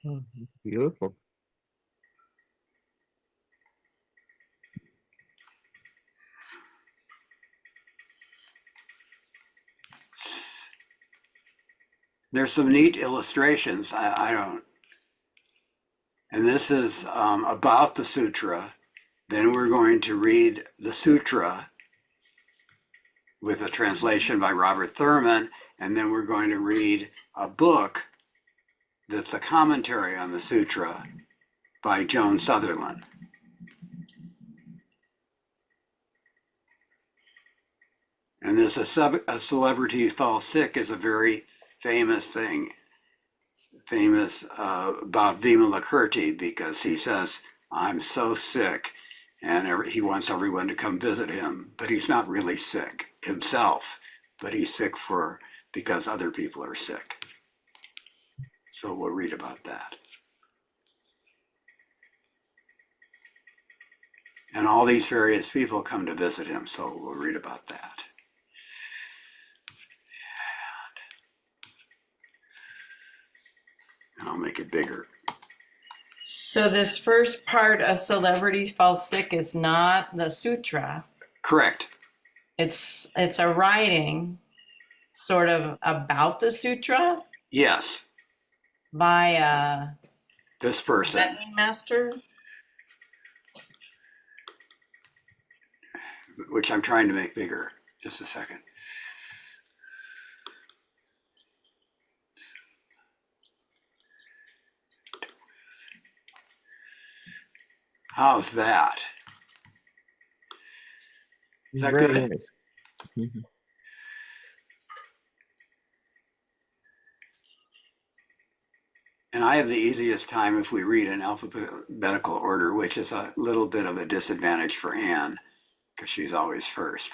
Oh, beautiful. There's some neat illustrations. I don't, and this is about the sutra. Then we're going to read the sutra with a translation by Robert Thurman, and then we're going to read a book that's a commentary on the sutra by Joan Sutherland. And this a celebrity falls sick is a very famous thing, famous about Vimalakirti, because he says, I'm so sick, and he wants everyone to come visit him, but he's not really sick himself, but he's sick because other people are sick. So we'll read about that. And all these various people come to visit him, so we'll read about that. And I'll make it bigger. So this first part of Celebrities Fall Sick is not the sutra. Correct. It's a writing sort of about the sutra Yes, by this person. Zen master. Which I'm trying to make bigger. Just a second. How's that? Is that Very good? nice. Mhm. And I have the easiest time if we read in alphabetical order, which is a little bit of a disadvantage for Anne, because she's always first.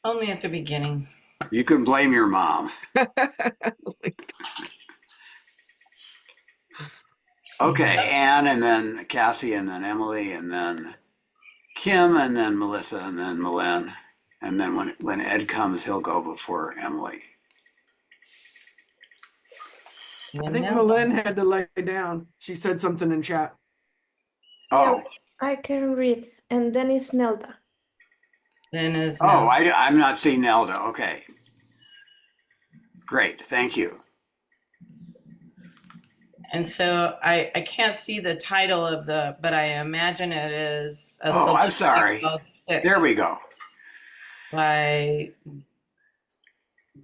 Only at the beginning. You can blame your mom. Okay, Anne, and then Cassie, and then Emily, and then Kim, and then Melissa, and then Mylène. And then when Ed comes, he'll go before Emily. I think Mylène had to lay down. She said something in chat. Oh. I can read, and then it's Nelda. Then is Oh, I'm not seeing Nelda. Okay. Great, thank you. And so I can't see the title of but I imagine it is a Oh, I'm sorry. There we go. By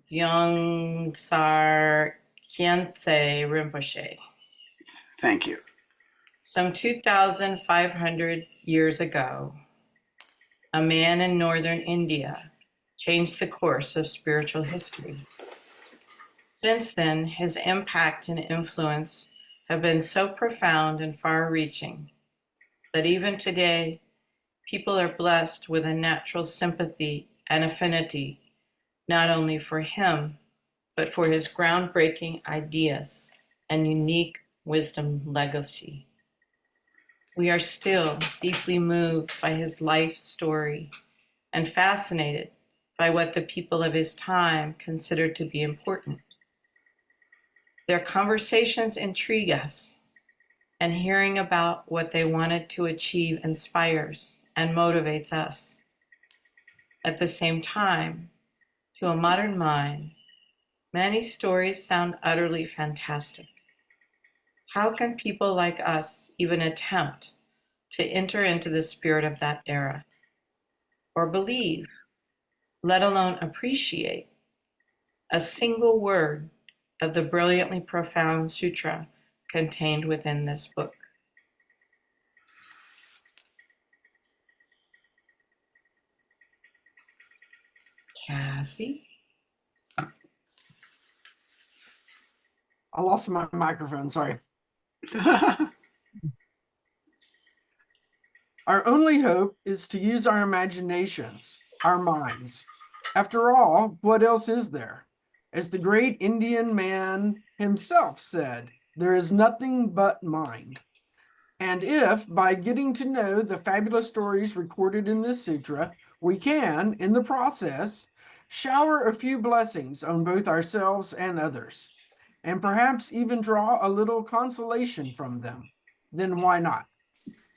Gyeongsar Khyentse Rinpoche. Thank you. Some 2,500 years ago, a man in northern India changed the course of spiritual history. Since then, his impact and influence have been so profound and far-reaching that even today, people are blessed with a natural sympathy and affinity, not only for him, but for his groundbreaking ideas and unique wisdom legacy. We are still deeply moved by his life story and fascinated by what the people of his time considered to be important. Their conversations intrigue us, and hearing about what they wanted to achieve inspires and motivates us. At the same time, to a modern mind, many stories sound utterly fantastic. How can people like us even attempt to enter into the spirit of that era, or believe, let alone appreciate, a single word of the brilliantly profound sutra contained within this book? Cassie? I lost my microphone, sorry. Our only hope is to use our imaginations, our minds. After all, what else is there? As the great Indian man himself said, there is nothing but mind. And if, by getting to know the fabulous stories recorded in this sutra, we can, in the process, shower a few blessings on both ourselves and others, and perhaps even draw a little consolation from them, then why not?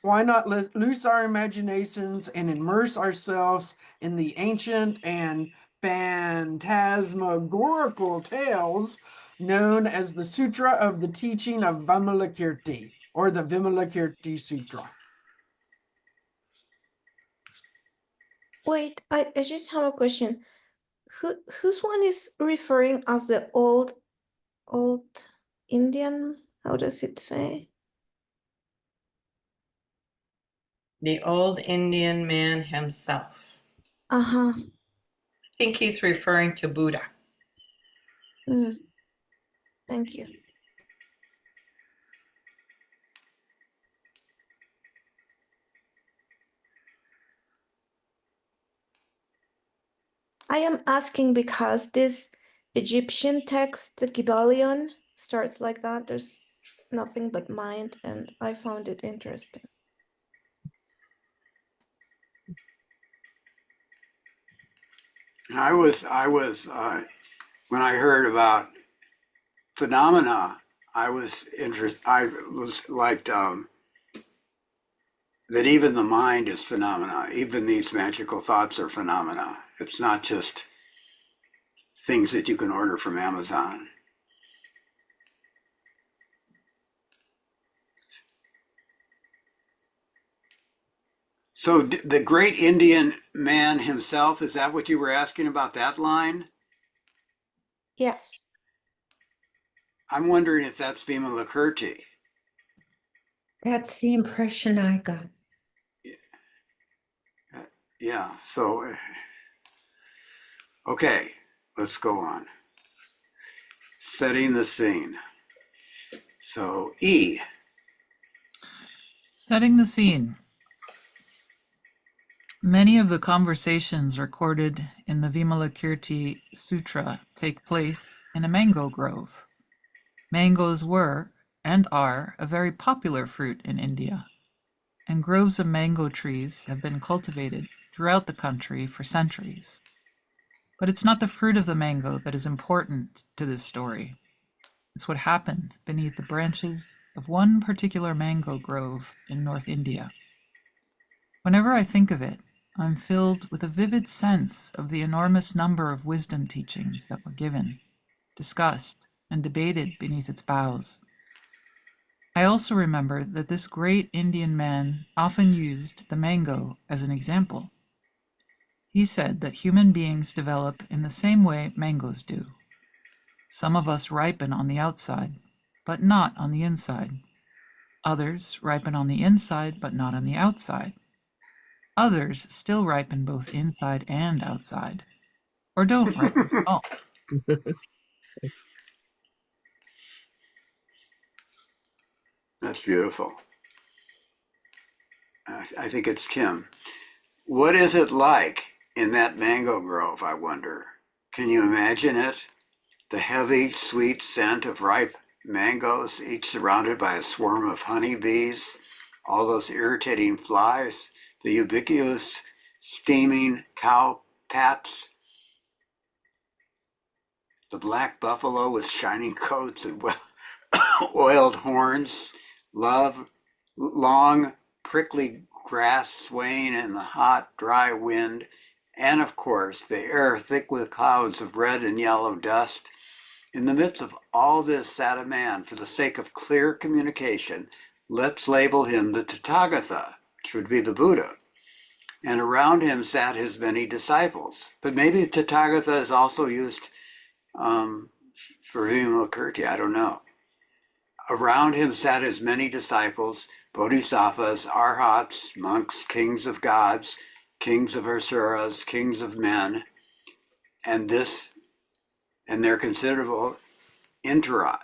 Why not loose our imaginations and immerse ourselves in the ancient and phantasmagorical tales known as the Sutra of the Teaching of Vimalakirti, or the Vimalakirti Sutra? Wait, I just have a question. Whose one is referring as the old Indian? How does it say? The old Indian man himself. Uh-huh. I think he's referring to Buddha. Thank you. I am asking because this Egyptian text, the Gibalion, starts like that. There's nothing but mind, and I found it interesting. I was when I heard about phenomena, I was interested. I was like that even the mind is phenomena. Even these magical thoughts are phenomena. It's not just things that you can order from Amazon. So the great Indian man himself, is that what you were asking about, that line? Yes. I'm wondering if that's Vimalakirti. That's the impression I got. Yeah, so, okay, let's go on. Setting the scene. So, E. Setting the scene. Many of the conversations recorded in the Vimalakirti Sutra take place in a mango grove. Mangoes were, and are, a very popular fruit in India, and groves of mango trees have been cultivated throughout the country for centuries. But it's not the fruit of the mango that is important to this story. It's what happened beneath the branches of one particular mango grove in North India. Whenever I think of it, I'm filled with a vivid sense of the enormous number of wisdom teachings that were given, discussed, and debated beneath its boughs. I also remember that this great Indian man often used the mango as an example. He said that human beings develop in the same way mangoes do. Some of us ripen on the outside, but not on the inside. Others ripen on the inside, but not on the outside. Others still ripen both inside and outside, or don't ripen at all. That's beautiful. I think it's Kim. What is it like in that mango grove, I wonder? Can you imagine it? The heavy, sweet scent of ripe mangoes, each surrounded by a swarm of honeybees, all those irritating flies, the ubiquitous steaming cow pats, the black buffalo with shining coats and oiled horns, love, long, prickly grass swaying in the hot, dry wind, and of course, the air thick with clouds of red and yellow dust. In the midst of all this sat a man. For the sake of clear communication, let's label him the Tathagata, which would be the Buddha. And around him sat his many disciples. But maybe Tathagata is also used for Vimalakirti, I don't know. Around him sat his many disciples, bodhisattvas, arhats, monks, kings of gods, kings of asuras, kings of men, and their considerable entourages.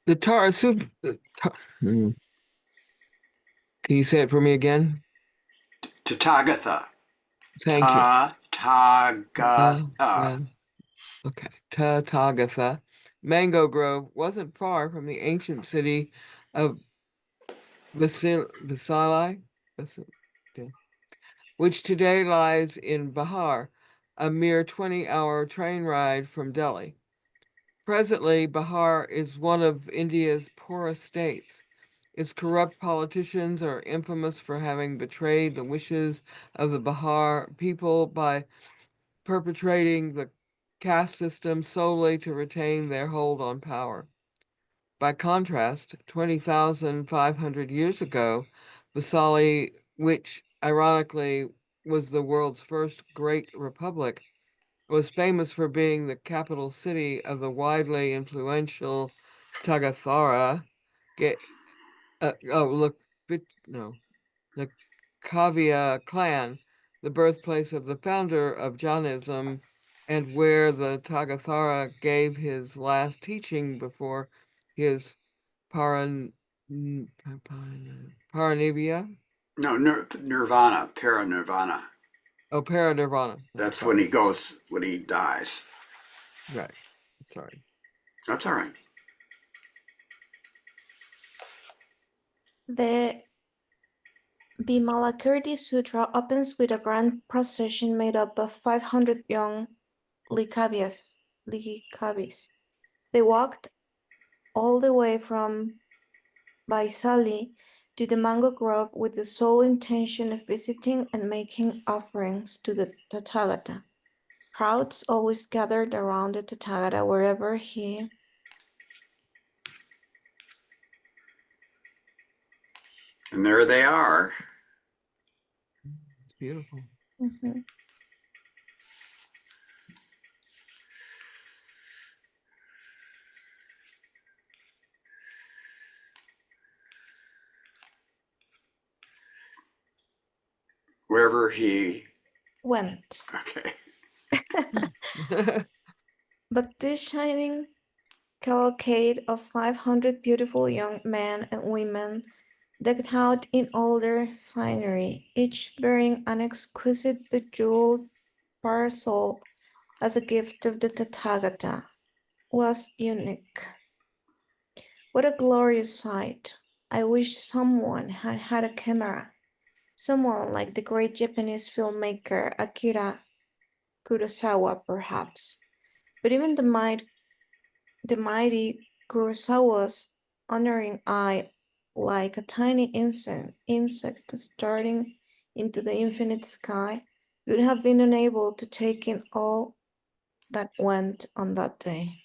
The Tara soup. Can you say it for me again? Tathagata. Thank you. Tathagata. Okay. Tathagata. Mango Grove wasn't far from the ancient city of Vasili. which today lies in Bihar, a mere 20-hour train ride from Delhi. Presently, Bihar is one of India's poorest states. Its corrupt politicians are infamous for having betrayed the wishes of the Bihar people by perpetrating the caste system solely to retain their hold on power. By contrast, 20,500 years ago, Vaisali, which ironically was the world's first great republic, was famous for being the capital city of the widely influential Tagathara. Look, no, the Kavya clan, the birthplace of the founder of Jainism, and where the Tagathara gave his last teaching before his paran, paranivia, No, nirvana, paranirvana. oh, paranirvana. I'm That's when sorry. he goes, when he dies. Right. Sorry. That's all right. The Vimalakirti Sutra opens with a grand procession made up of 500 young Likavyas. They walked all the way from Vaisali to the mango grove with the sole intention of visiting and making offerings to the Tathagata. Crowds always gathered around the Tathagata wherever he And there they are. It's beautiful. Mhm. Wherever he, went. okay. But this shining cavalcade of 500 beautiful young men and women, decked out in all their finery, each bearing an exquisite bejeweled parasol as a gift of the Tathagata, was unique. What a glorious sight! I wish someone had had a camera, someone like the great Japanese filmmaker Akira Kurosawa, perhaps. But even the mighty Kurosawa's unerring eye, like a tiny insect starting into the infinite sky, would have been unable to take in all that went on that day.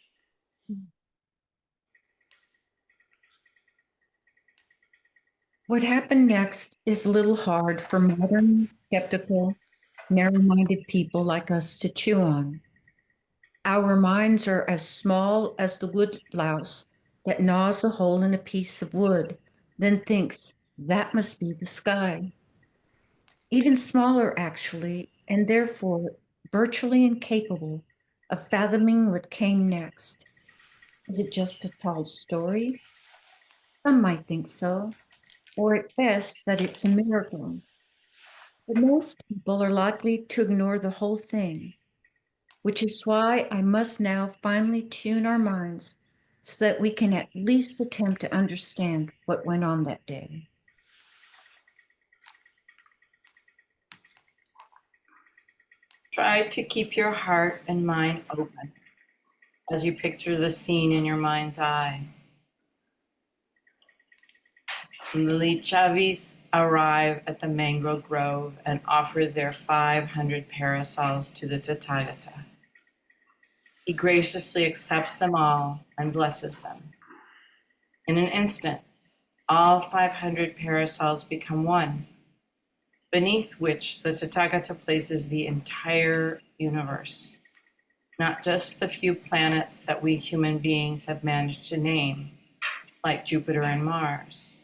What happened next is a little hard for modern, skeptical, narrow minded people like us to chew on. Our minds are as small as the wood louse that gnaws a hole in a piece of wood, then thinks that must be the sky. Even smaller, actually, and therefore virtually incapable of fathoming what came next. Is it just a tall story? Some might think so, or at best that it's a miracle. But most people are likely to ignore the whole thing, which is why I must now finally tune our minds so that we can at least attempt to understand what went on that day. Try to keep your heart and mind open as you picture the scene in your mind's eye. The Lichavis arrive at the mango grove and offer their 500 parasols to the Tathagata. He graciously accepts them all and blesses them. In an instant, all 500 parasols become one, beneath which the Tathagata places the entire universe, not just the few planets that we human beings have managed to name, like Jupiter and Mars,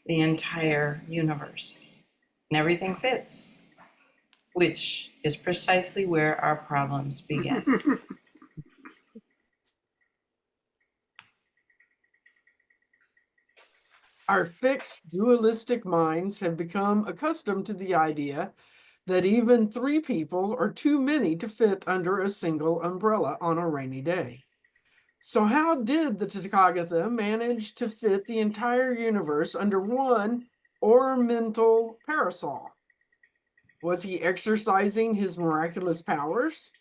the entire universe. And everything fits, which is precisely where our problems begin. Our fixed dualistic minds have become accustomed to the idea that even three people are too many to fit under a single umbrella on a rainy day. So, how did the Tathagata manage to fit the entire universe under one ornamental parasol? Was he exercising his miraculous powers?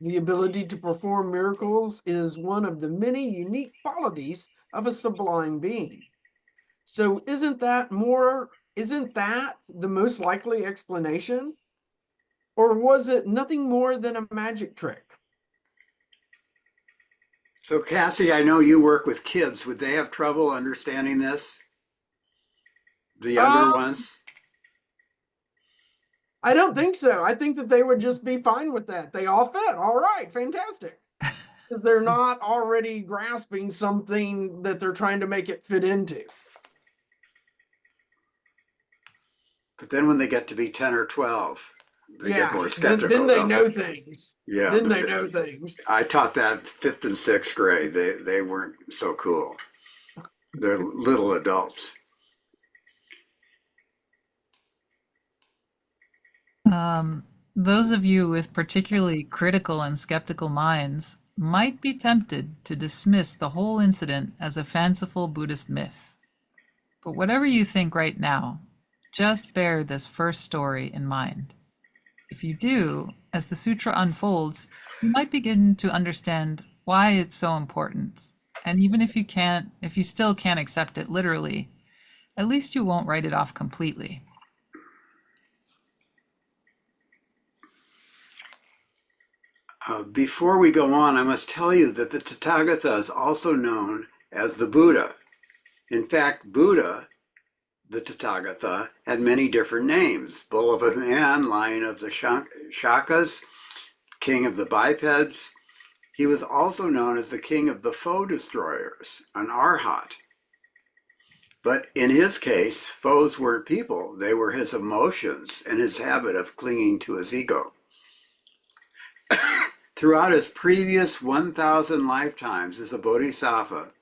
The ability to perform miracles is one of the many unique qualities of a sublime being. So isn't that the most likely explanation? Or was it nothing more than a magic trick? So, Cassie, I know you work with kids. Would they have trouble understanding this? The younger ones? I don't think so. I think that they would just be fine with that. They all fit. All right, fantastic. Because they're not already grasping something that they're trying to make it fit into. But then when they get to be 10 or 12, they get more Then skeptical. they don't know things. Yeah. Then they know things. I taught that 5th and 6th grade. They weren't so cool. They're little adults. Those of you with particularly critical and skeptical minds might be tempted to dismiss the whole incident as a fanciful Buddhist myth. But whatever you think right now, just bear this first story in mind. If you do, as the sutra unfolds, you might begin to understand why it's so important. And even if you still can't accept it literally, at least you won't write it off completely. Before we go on, I must tell you that the Tathagata is also known as the Buddha. In fact, Buddha, the Tathagata, had many different names. Bull of a man, lion of the Shakas, king of the bipeds. He was also known as the king of the foe destroyers, an arhat. But in his case, foes weren't people. They were his emotions and his habit of clinging to his ego. Throughout his previous 1,000 lifetimes as a bodhisattva,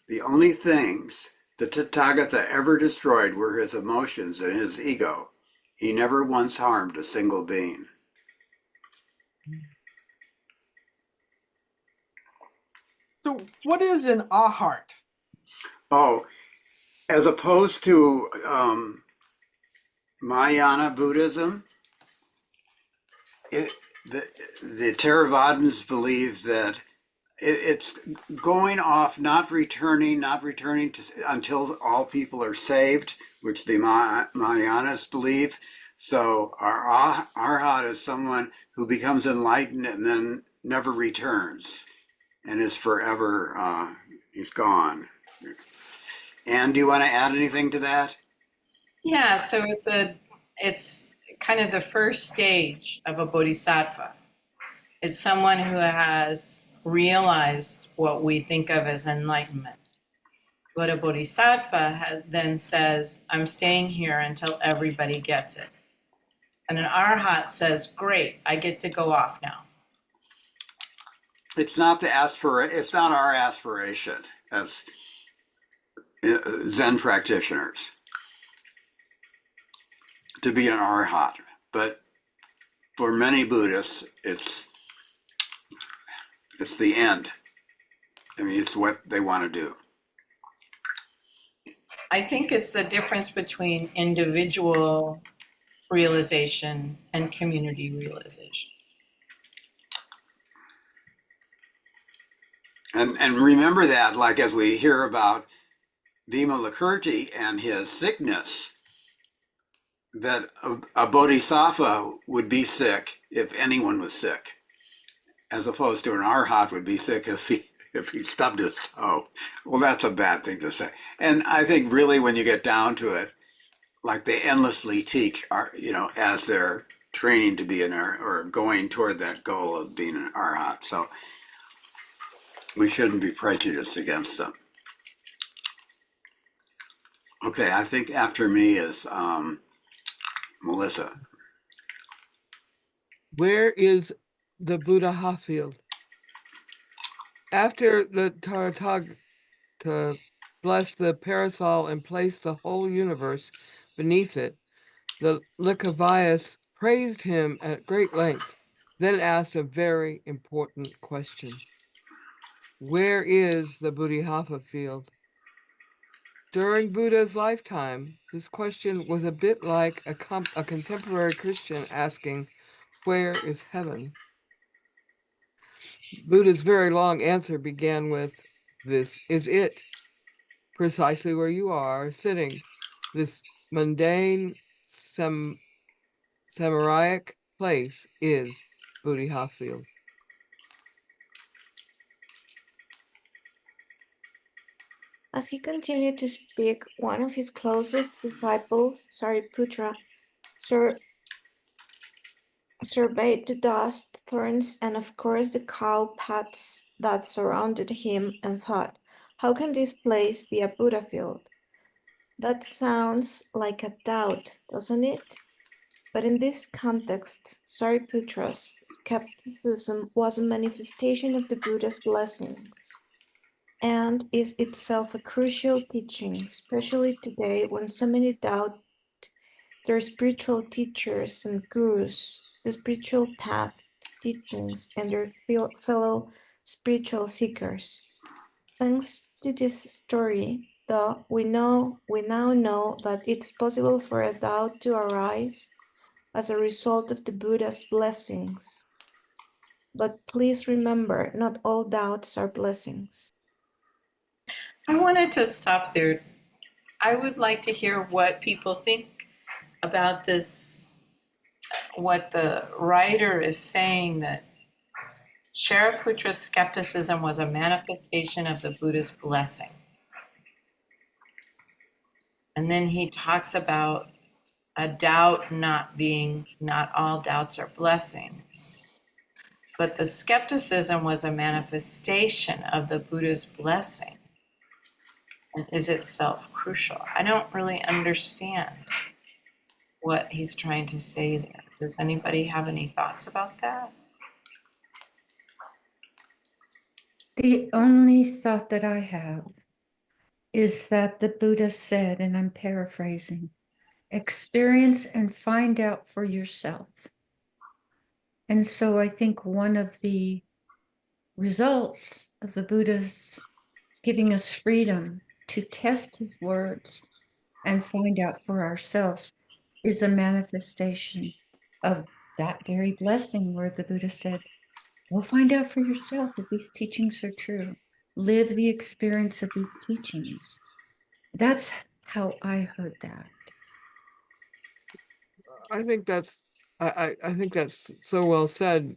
the only things the Tathagata ever destroyed were his emotions and his ego. He never once harmed a single being. So what is an ahart? Oh, as opposed to Mahayana Buddhism, the Theravadins believe that it's going off, not returning until all people are saved, which the Mahayanas believe. So our arhat is someone who becomes enlightened and then never returns and is forever, he's gone. Anne, do you want to add anything to that? Yeah, so it's kind of the first stage of a bodhisattva. It's someone who has realized what we think of as enlightenment. But a bodhisattva then says, I'm staying here until everybody gets it. And an arhat says, great, I get to go off now. It's not it's not our aspiration as Zen practitioners to be an arhat, but for many Buddhists, it's the end. I mean, it's what they want to do. I think it's the difference between individual realization and community realization. And remember that, like as we hear about Vimalakirti and his sickness, that a bodhisattva would be sick if anyone was sick, as opposed to an arhat would be sick if he stubbed his toe. Well, that's a bad thing to say. And I think really when you get down to it, like they endlessly teach, as they're training to be or going toward that goal of being an arhat. So we shouldn't be prejudiced against them. Okay, I think after me is Melissa. Where is the Buddha field? After the Tathagata blessed the parasol and placed the whole universe beneath it, the Likavayas praised him at great length, then asked a very important question. Where is the Bodhisattva field? During Buddha's lifetime, this question was a bit like a contemporary Christian asking, "Where is heaven?" Buddha's very long answer began with, "This is it, precisely where you are sitting. This mundane, Samaraic place is Bodhi Field." As he continued to speak, one of his closest disciples, Sariputra, surveyed the dust, thorns, and of course the cow paths that surrounded him and thought, how can this place be a Buddha field? That sounds like a doubt, doesn't it? But in this context, Sariputra's skepticism was a manifestation of the Buddha's blessings and is itself a crucial teaching, especially today when so many doubt their spiritual teachers and gurus, the spiritual path teachings, and their fellow spiritual seekers. Thanks to this story, though, we now know that it's possible for a doubt to arise as a result of the Buddha's blessings. But please remember, not all doubts are blessings. I wanted to stop there. I would like to hear what people think about this, what the writer is saying, that Shariputra's skepticism was a manifestation of the Buddha's blessing. And then he talks about a doubt not all doubts are blessings. But the skepticism was a manifestation of the Buddha's blessing and is itself crucial. I don't really understand what he's trying to say there. Does anybody have any thoughts about that? The only thought that I have is that the Buddha said, and I'm paraphrasing, experience and find out for yourself. And so I think one of the results of the Buddha's giving us freedom to test his words and find out for ourselves is a manifestation of that very blessing where the Buddha said, go find out for yourself if these teachings are true. Live the experience of these teachings. That's how I heard that. I think that's I think that's so well said.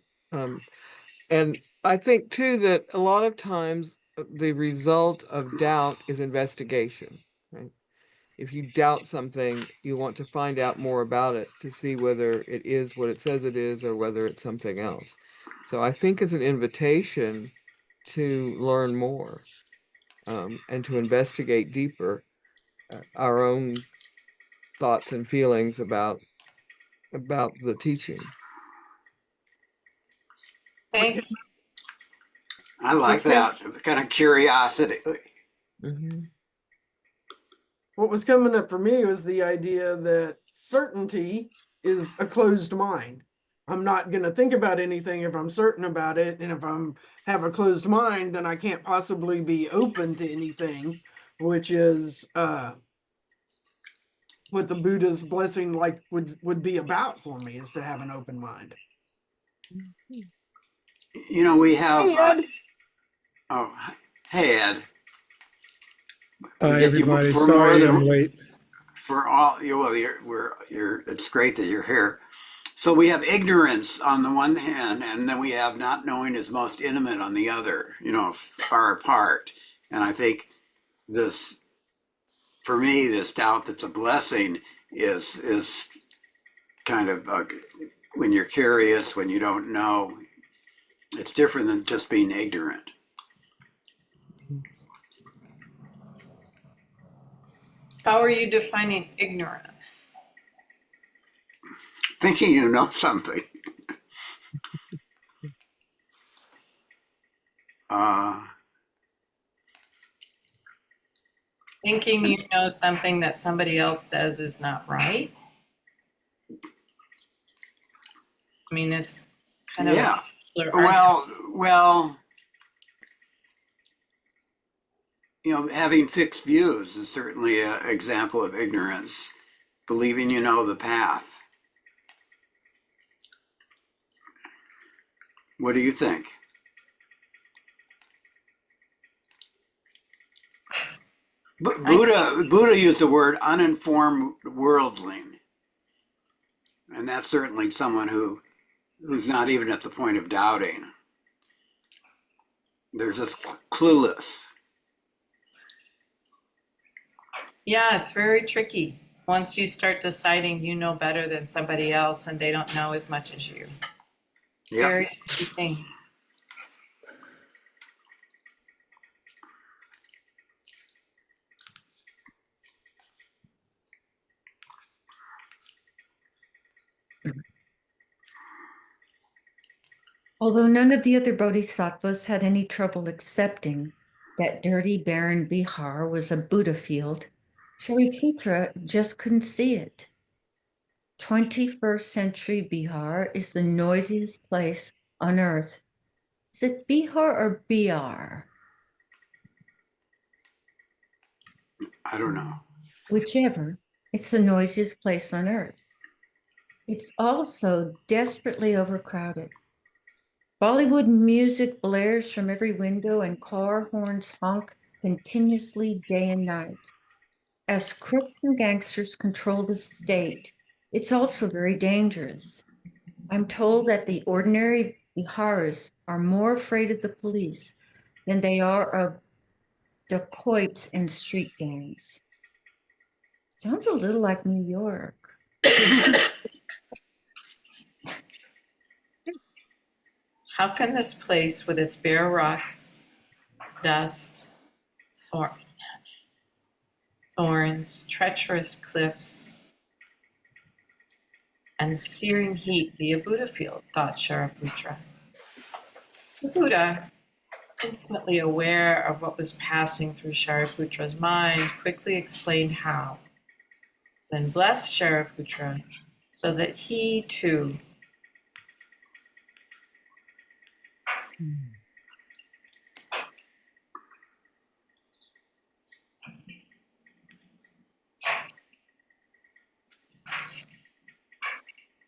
And I think too that a lot of times the result of doubt is investigation, right? If you doubt something, you want to find out more about it to see whether it is what it says it is or whether it's something else. So I think it's an invitation to learn more, and to investigate deeper our own thoughts and feelings about the teaching. Thank you. I like that kind of curiosity. Mhm. What was coming up for me was the idea that certainty is a closed mind. I'm not going to think about anything if I'm certain about it. And if I'm have a closed mind, then I can't possibly be open to anything, which is what the Buddha's blessing would be about for me, is to have an open mind. You know, we have. Hey, Ed. Oh, hey Ed. Hi, Get you everybody. for Sorry more I'm than late. for all. Well, it's great that you're here. So we have ignorance on the one hand, and then we have not knowing is most intimate on the other. You know, far apart. And I think this, for me, this doubt that's a blessing is kind of when you're curious, when you don't know. It's different than just being ignorant. How are you defining ignorance? Thinking you know something. Uh, Thinking you know something that somebody else says is not right? I mean, it's kind of a yeah. circular argument. Well, having fixed views is certainly an example of ignorance, believing you know the path. What do you think? Buddha used the word uninformed worldling, and that's certainly someone who's not even at the point of doubting. They're just clueless. Yeah, it's very tricky. Once you start deciding you know better than somebody else and they don't know as much as you. Yep. Very tricky thing. Although none of the other bodhisattvas had any trouble accepting that dirty, barren Bihar was a Buddha field, Shariputra just couldn't see it. 21st century Bihar is the noisiest place on earth. Is it Bihar or BR? I don't know. Whichever, it's the noisiest place on earth. It's also desperately overcrowded. Bollywood music blares from every window and car horns honk continuously day and night. As crooks and gangsters control the state, it's also very dangerous. I'm told that the ordinary Biharis are more afraid of the police than they are of dacoits and street gangs. Sounds a little like New York. How can this place with its bare rocks, dust, thorns, treacherous cliffs, and searing heat be a Buddha field, thought Shariputra. The Buddha, instantly aware of what was passing through Shariputra's mind, quickly explained how, then blessed Shariputra so that he too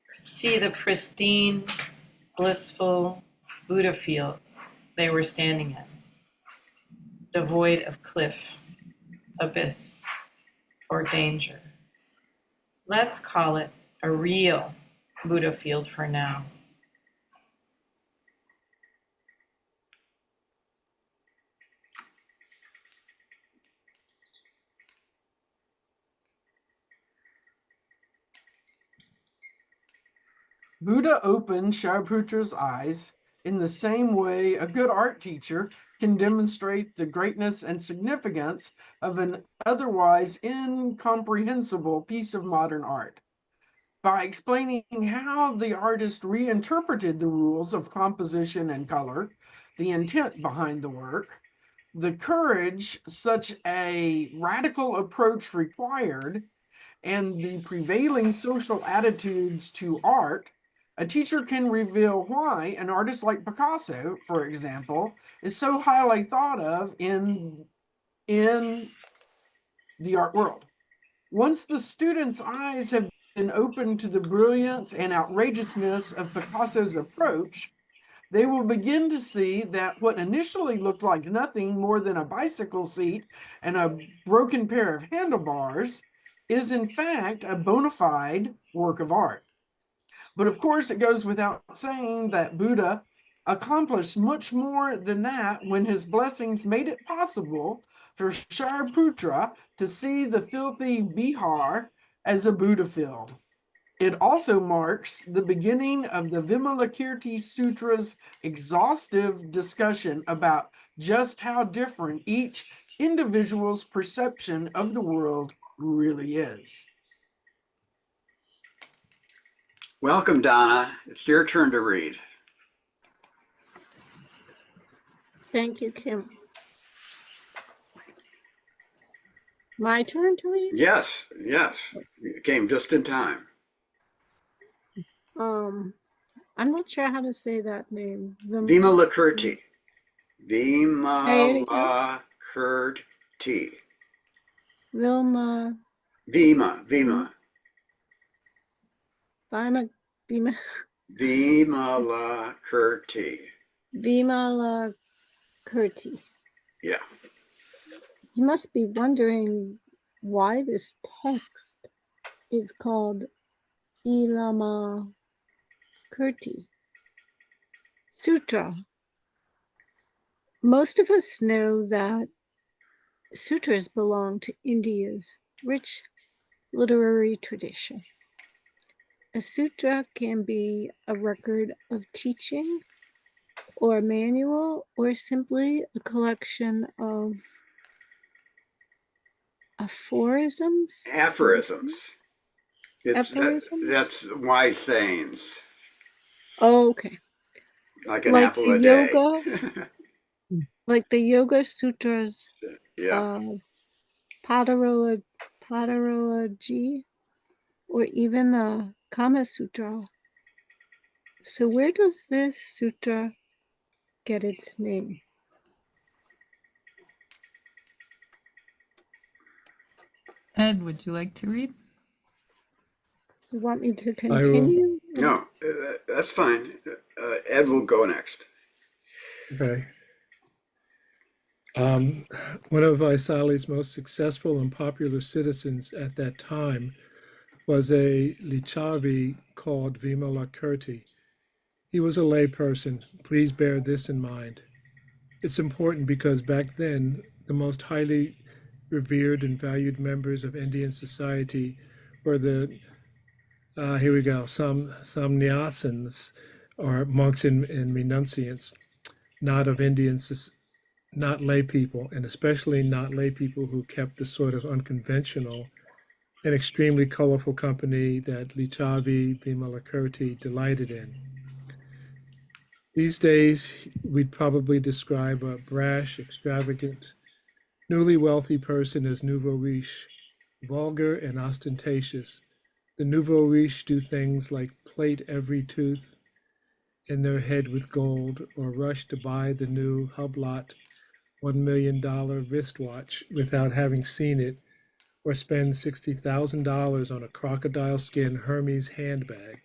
could see the pristine, blissful Buddha field they were standing in, devoid of cliff, abyss, or danger. Let's call it a real Buddha field for now. Buddha opened Shariputra's eyes in the same way a good art teacher can demonstrate the greatness and significance of an otherwise incomprehensible piece of modern art. By explaining how the artist reinterpreted the rules of composition and color, the intent behind the work, the courage such a radical approach required, and the prevailing social attitudes to art, a teacher can reveal why an artist like Picasso, for example, is so highly thought of in the art world. Once the student's eyes have been opened to the brilliance and outrageousness of Picasso's approach, they will begin to see that what initially looked like nothing more than a bicycle seat and a broken pair of handlebars is in fact a bona fide work of art. But of course, it goes without saying that Buddha accomplished much more than that when his blessings made it possible for Shariputra to see the filthy Bihar as a Buddha field. It also marks the beginning of the Vimalakirti Sutra's exhaustive discussion about just how different each individual's perception of the world really is. Welcome, Donna. It's your turn to read. Thank you, Kim. My turn to read? Yes. You came just in time. I'm not sure how to say that name. Vimalakirti. Say it again. Vimalakirti. Vilma, Vima. Vima, Vima, Vimalakirti. Vimalakirti. Yeah. You must be wondering why this text is called Ilama Kirti Sutra. Most of us know that sutras belong to India's rich literary tradition. A sutra can be a record of teaching or a manual or simply a collection of aphorisms. Aphorisms. Aphorisms? That's wise sayings, Oh, okay. like an Like apple the a day. yoga, like the Yoga Sutras Yeah. of Padarology, or even the Kama Sutra. So where does this sutra get its name? Ed, would you like to read? You want me to I will. continue? No, that's fine. Ed will go next. Okay. One of Vaisali's most successful and popular citizens at that time was a Lichavi called Vimalakirti. He was a layperson. Please bear this in mind. It's important because back then, the most highly revered and valued members of Indian society were the, here we go, some sannyasins, or monks and renunciants, not of Indians, not lay people, and especially not lay people who kept the sort of unconventional and extremely colorful company that Lichavi Vimalakirti delighted in. These days, we'd probably describe a brash, extravagant, newly wealthy person as nouveau riche, vulgar and ostentatious. The nouveau riche do things like plate every tooth in their head with gold or rush to buy the new Hublot $1 million wristwatch without having seen it, or spend $60,000 on a crocodile skin Hermes handbag.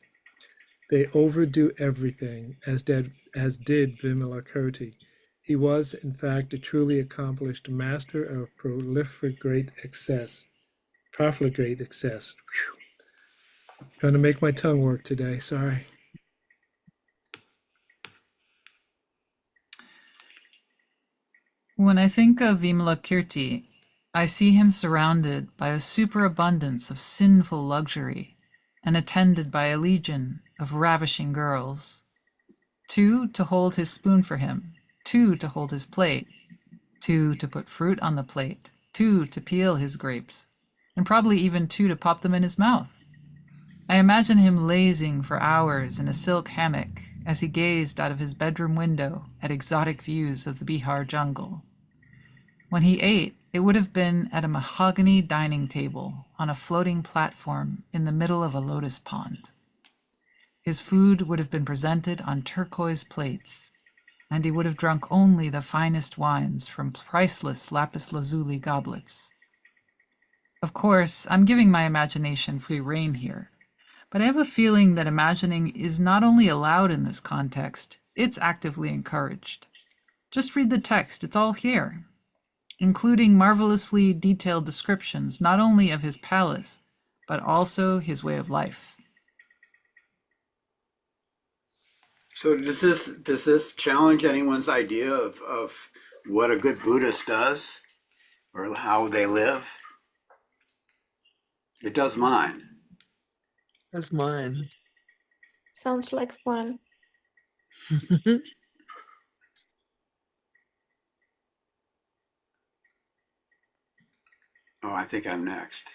They overdo everything, as did Vimalakirti. He was, in fact, a truly accomplished master of profligate excess. Profligate excess. Whew. Trying to make my tongue work today. Sorry. When I think of Vimalakirti, I see him surrounded by a superabundance of sinful luxury and attended by a legion of ravishing girls. 2 to hold his spoon for him, 2 to hold his plate, 2 to put fruit on the plate, 2 to peel his grapes, and probably even 2 to pop them in his mouth. I imagine him lazing for hours in a silk hammock as he gazed out of his bedroom window at exotic views of the Bihar jungle. When he ate, it would have been at a mahogany dining table on a floating platform in the middle of a lotus pond. His food would have been presented on turquoise plates, and he would have drunk only the finest wines from priceless lapis lazuli goblets. Of course, I'm giving my imagination free rein here, but I have a feeling that imagining is not only allowed in this context, it's actively encouraged. Just read the text, it's all here, including marvelously detailed descriptions not only of his palace, but also his way of life. So does this challenge anyone's idea of what a good Buddhist does or how they live? It does mine. That's mine. Sounds like fun. Oh, I think I'm next.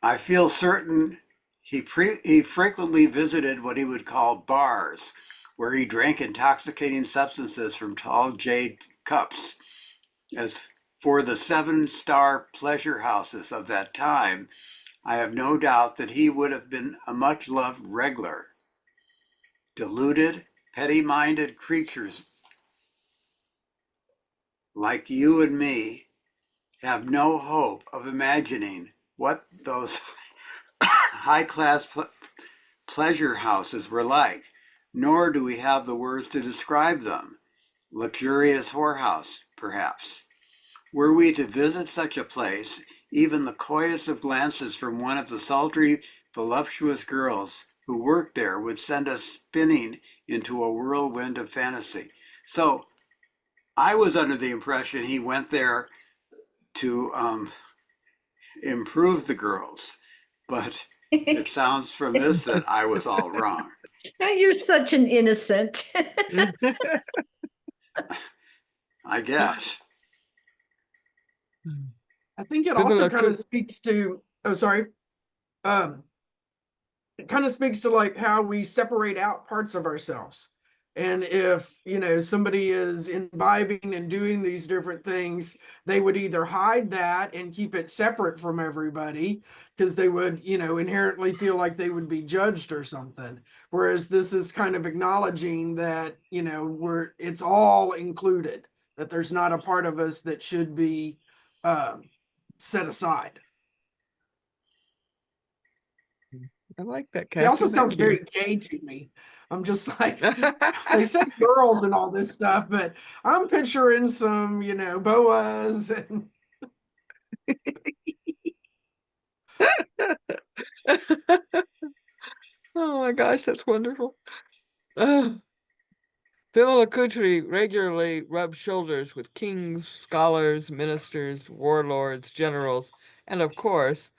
I feel certain he frequently visited what he would call bars, where he drank intoxicating substances from tall jade cups. As for the 7-star pleasure houses of that time, I have no doubt that he would have been a much-loved regular. Deluded, petty-minded creatures like you and me have no hope of imagining what those high-class pleasure houses were like, nor do we have the words to describe them. Luxurious whorehouse, perhaps. Were we to visit such a place, even the coyest of glances from one of the sultry, voluptuous girls who worked there would send us spinning into a whirlwind of fantasy. So I was under the impression he went there to improve the girls, but it sounds from this that I was all wrong. You're such an innocent. I guess. I think it also kind of Vimalakirti. speaks to, oh, sorry. It kind of speaks to like how we separate out parts of ourselves. And if, somebody is imbibing and doing these different things, they would either hide that and keep it separate from everybody because they would, inherently feel like they would be judged or something. Whereas this is kind of acknowledging that, it's all included, that there's not a part of us that should be set aside. I like that, He also Cassie. sounds Thank you. very gay to me. I'm just like, they say girls and all this stuff, but I'm picturing some, boas and Oh my gosh, that's wonderful. Vimalakirti regularly rubbed shoulders with kings, scholars, ministers, warlords, generals, and of course,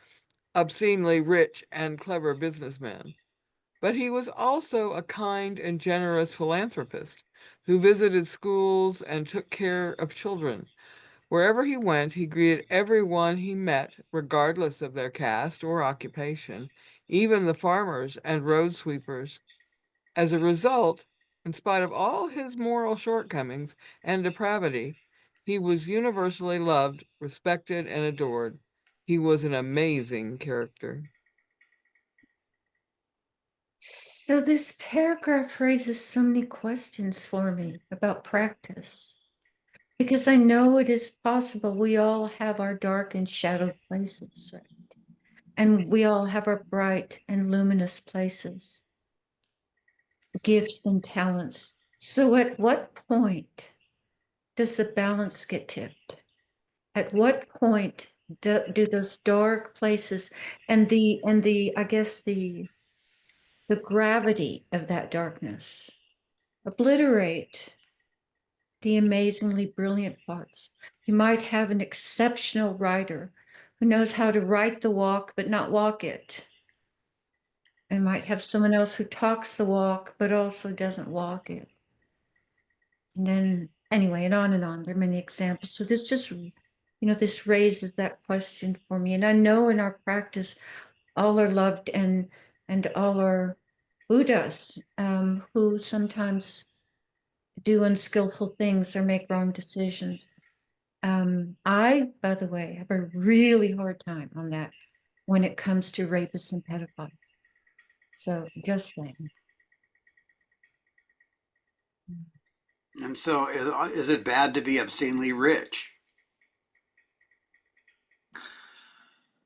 obscenely rich and clever businessmen. But he was also a kind and generous philanthropist who visited schools and took care of children. Wherever he went, he greeted everyone he met, regardless of their caste or occupation, even the farmers and road sweepers. As a result, in spite of all his moral shortcomings and depravity, he was universally loved, respected, and adored. He was an amazing character. So this paragraph raises so many questions for me about practice. Because I know it is possible we all have our dark and shadowed places, right? And we all have our bright and luminous places, gifts and talents. So at what point does the balance get tipped? At what point do those dark places and the I guess the gravity of that darkness obliterate the amazingly brilliant parts? You might have an exceptional writer who knows how to write the walk but not walk it. And might have someone else who talks the walk but also doesn't walk it. And then anyway, and on and on. There are many examples. So this just, this raises that question for me. And I know in our practice, all are loved and all are Buddhas who sometimes do unskillful things or make wrong decisions. I, by the way, have a really hard time on that when it comes to rapists and pedophiles. So just saying. And so is it bad to be obscenely rich?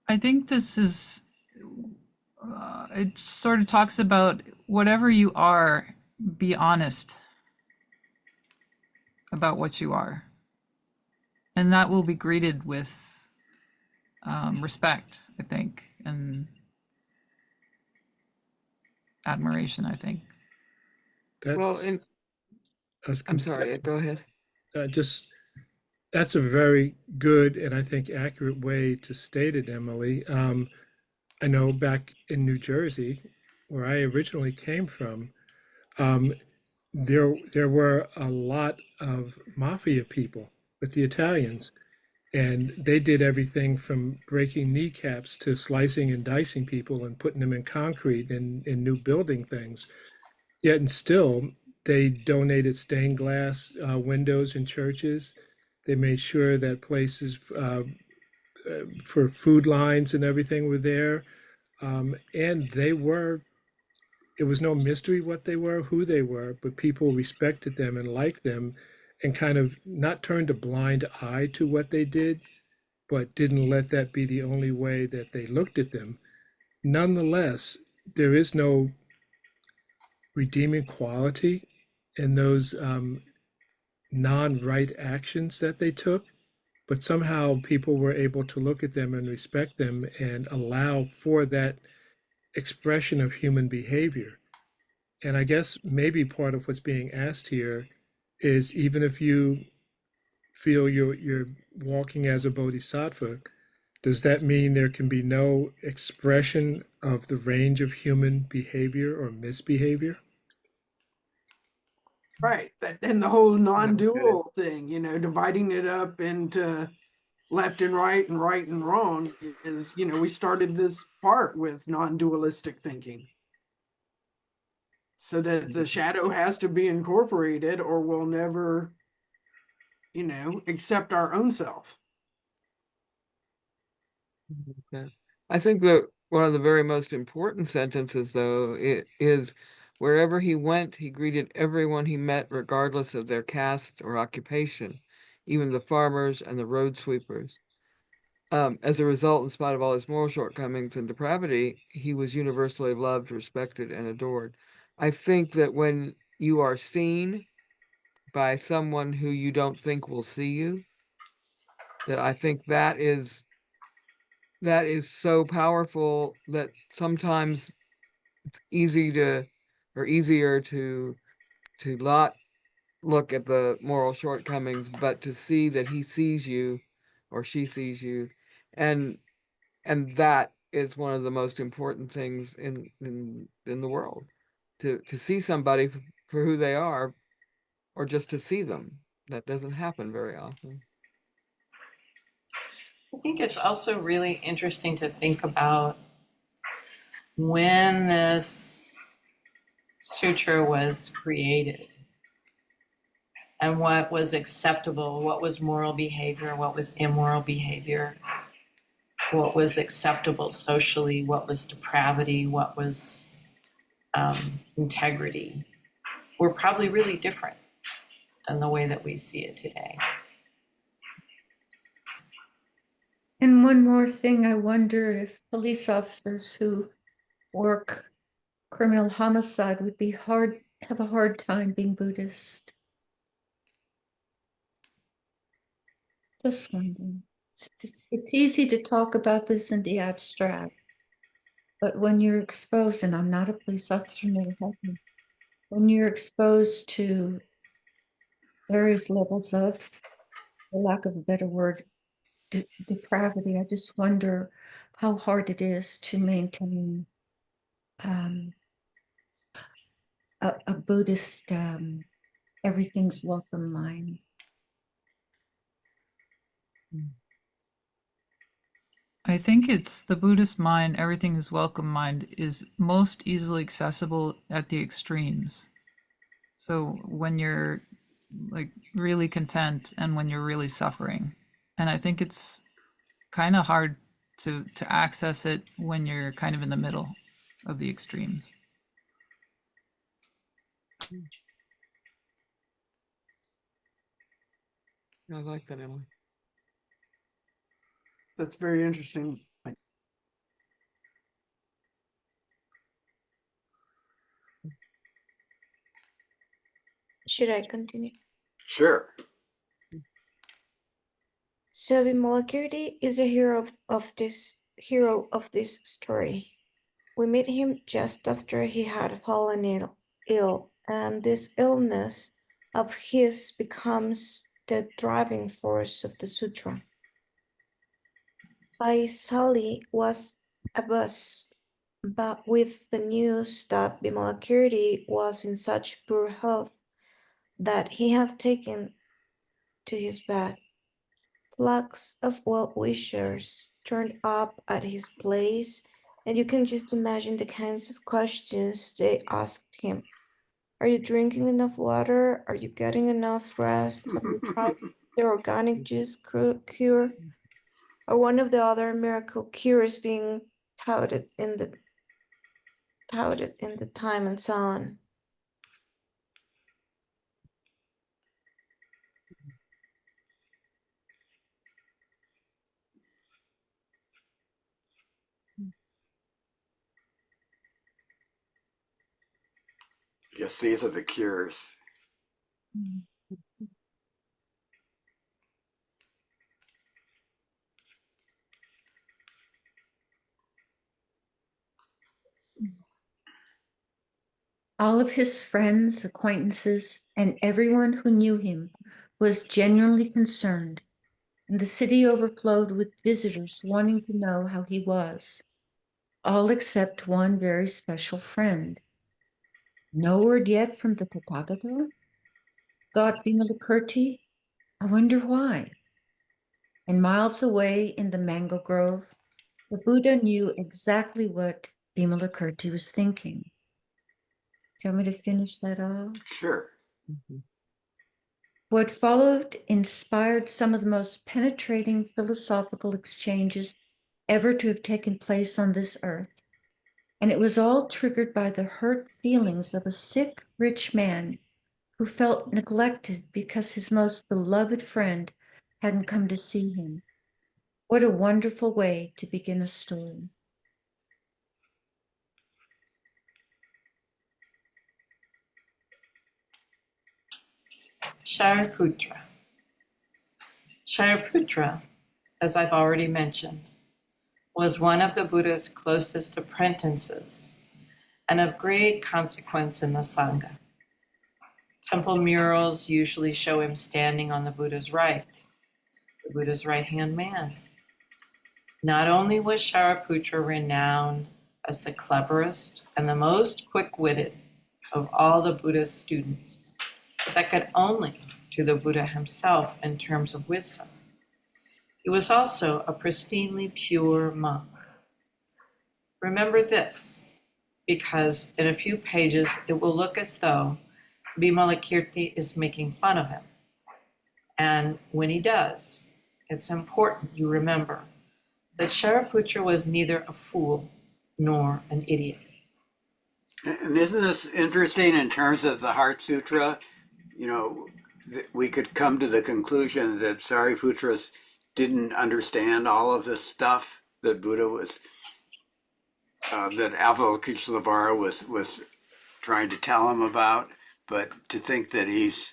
I think this is, it sort of talks about whatever you are, be honest about what you are. And that will be greeted with respect, I think, and admiration, I think. Well, That's, in, I was I'm con- sorry, go ahead. just that's a very good and I think accurate way to state it, Emily. I know back in New Jersey, where I originally came from, um, there were a lot of mafia people with the Italians, and they did everything from breaking kneecaps to slicing and dicing people and putting them in concrete in new building things. Yet and still, they donated stained glass windows in churches. They made sure that places for food lines and everything were there. And it was no mystery what they were, who they were, but people respected them and liked them and kind of not turned a blind eye to what they did, but didn't let that be the only way that they looked at them. Nonetheless, there is no redeeming quality in those non-right actions that they took, but somehow people were able to look at them and respect them and allow for that expression of human behavior. And I guess maybe part of what's being asked here is, even if you feel you're walking as a bodhisattva, does that mean there can be no expression of the range of human behavior or misbehavior? Right. And the whole Okay. non-dual thing, dividing it up into left and right and wrong is, we started this part with non-dualistic thinking. So that the shadow has to be incorporated or we'll never, accept our own self. Okay. I think that one of the very most important sentences, though, is wherever he went, he greeted everyone he met, regardless of their caste or occupation, even the farmers and the road sweepers. As a result, in spite of all his moral shortcomings and depravity, he was universally loved, respected, and adored. I think that when you are seen by someone who you don't think will see you, that I think that is so powerful that sometimes it's easier to not look at the moral shortcomings, but to see that he sees you or she sees you, and that is one of the most important things in the world, to see somebody for who they are, or just to see them. That doesn't happen very often. I think it's also really interesting to think about when this sutra was created and what was acceptable, what was moral behavior, what was immoral behavior, what was acceptable socially, what was depravity, what was integrity, were probably really different than the way that we see it today. And one more thing, I wonder if police officers who work criminal homicide would have a hard time being Buddhist. Just wondering. It's easy to talk about this in the abstract, but when you're exposed, and I'm not a police officer, never have been, when you're exposed to various levels of, for lack of a better word, depravity, I just wonder how hard it is to maintain a Buddhist everything's welcome mind. I think it's the Buddhist mind, everything is welcome mind, is most easily accessible at the extremes. So when you're like really content and when you're really suffering. And I think it's kind of hard to access it when you're kind of in the middle of the extremes. I like that, Emily. That's very interesting. Should I continue? Sure. So Vimalakirti is a hero of this story. We meet him just after he had fallen ill, and this illness of his becomes the driving force of the sutra. Vaisali was a buzz, but with the news that Vimalakirti was in such poor health that he had taken to his bed. Flags of well-wishers turned up at his place, and you can just imagine the kinds of questions they asked him. Are you drinking enough water? Are you getting enough rest? Have you tried the organic juice cure? Or one of the other miracle cures being touted in the time, and so on. Yes, these are the cures. All of his friends, acquaintances, and everyone who knew him was genuinely concerned, and the city overflowed with visitors wanting to know how he was, all except one very special friend. No word yet from the Tathagata? Thought Vimalakirti. I wonder why. And miles away in the mango grove, the Buddha knew exactly what Vimalakirti was thinking. Do you want me to finish that off? Sure. What followed inspired some of the most penetrating philosophical exchanges ever to have taken place on this earth. And it was all triggered by the hurt feelings of a sick, rich man who felt neglected because his most beloved friend hadn't come to see him. What a wonderful way to begin a story. Shariputra. Shariputra, as I've already mentioned, was one of the Buddha's closest apprentices and of great consequence in the Sangha. Temple murals usually show him standing on the Buddha's right-hand man. Not only was Shariputra renowned as the cleverest and the most quick-witted of all the Buddha's students, second only to the Buddha himself in terms of wisdom, he was also a pristinely pure monk. Remember this, because in a few pages it will look as though Vimalakirti is making fun of him. And when he does, it's important you remember that Shariputra was neither a fool nor an idiot. And isn't this interesting in terms of the Heart Sutra? You know, we could come to the conclusion that Sariputras didn't understand all of this stuff that Buddha was, that Avalokiteshvara was trying to tell him about, but to think that he's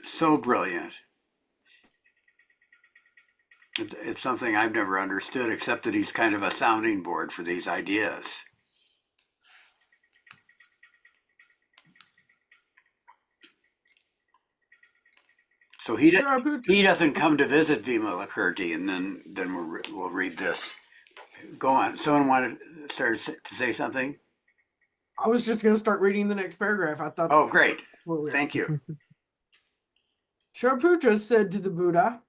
so brilliant. It's something I've never understood, except that he's kind of a sounding board for these ideas. So he doesn't come to visit Vimalakirti, and then we'll read this. Go on. Someone wanted to start to say something? I was just going to start reading the next paragraph. I thought. Oh, great. Thank you. Shariputra said to the Buddha,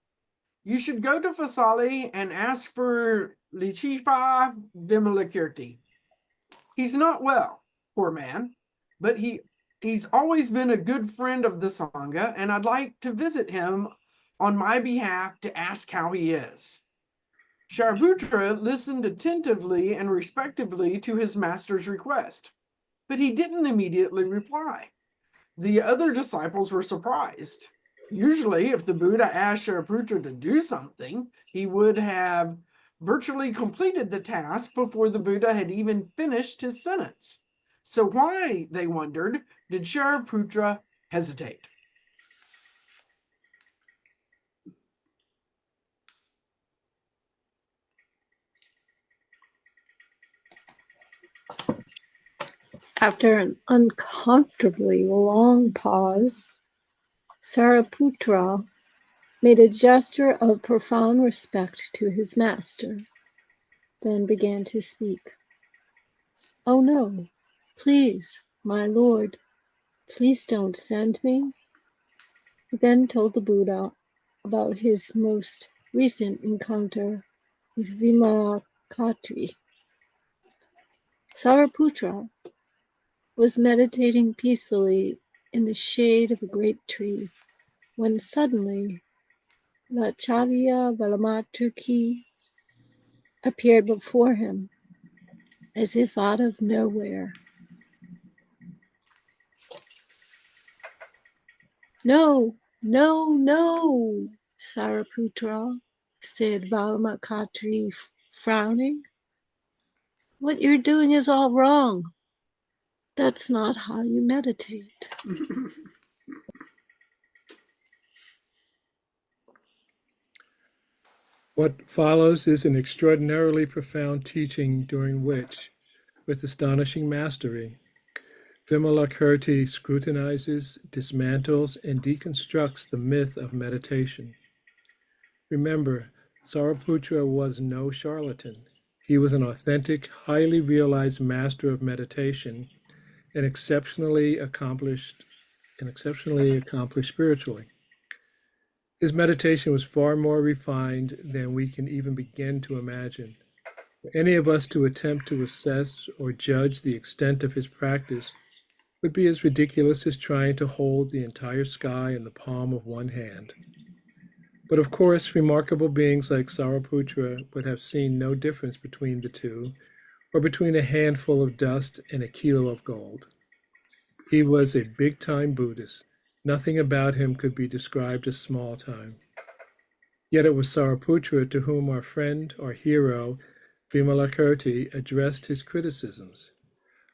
"You should go to Vasali and ask for Lichifa Vimalakirti. He's not well, poor man, but he's always been a good friend of the Sangha, and I'd like to visit him on my behalf to ask how he is." Shariputra listened attentively and respectfully to his master's request, but he didn't immediately reply. The other disciples were surprised. Usually, if the Buddha asked Shariputra to do something, he would have virtually completed the task before the Buddha had even finished his sentence. So why, they wondered, did Shariputra hesitate? After an uncomfortably long pause, Sariputra made a gesture of profound respect to his master, then began to speak. "Oh no, please, my lord, please don't send me." He then told the Buddha about his most recent encounter with Vimalakirti. Sariputra was meditating peacefully in the shade of a great tree when suddenly Lachavya Vimalakirti appeared before him as if out of nowhere. "No, no, no, Sariputra," said Vimalakirti, frowning. "What you're doing is all wrong. That's not how you meditate. What follows is an extraordinarily profound teaching during which, with astonishing mastery, Vimalakirti scrutinizes, dismantles, and deconstructs the myth of meditation. Remember, Sariputra was no charlatan. He was an authentic, highly realized master of meditation and exceptionally accomplished spiritually. His meditation was far more refined than we can even begin to imagine. For any of us to attempt to assess or judge the extent of his practice would be as ridiculous as trying to hold the entire sky in the palm of one hand. But of course, remarkable beings like Sariputra would have seen no difference between the two, or between a handful of dust and a kilo of gold. He was a big-time Buddhist. Nothing about him could be described as small-time. Yet it was Sariputra to whom our friend, our hero, Vimalakirti, addressed his criticisms.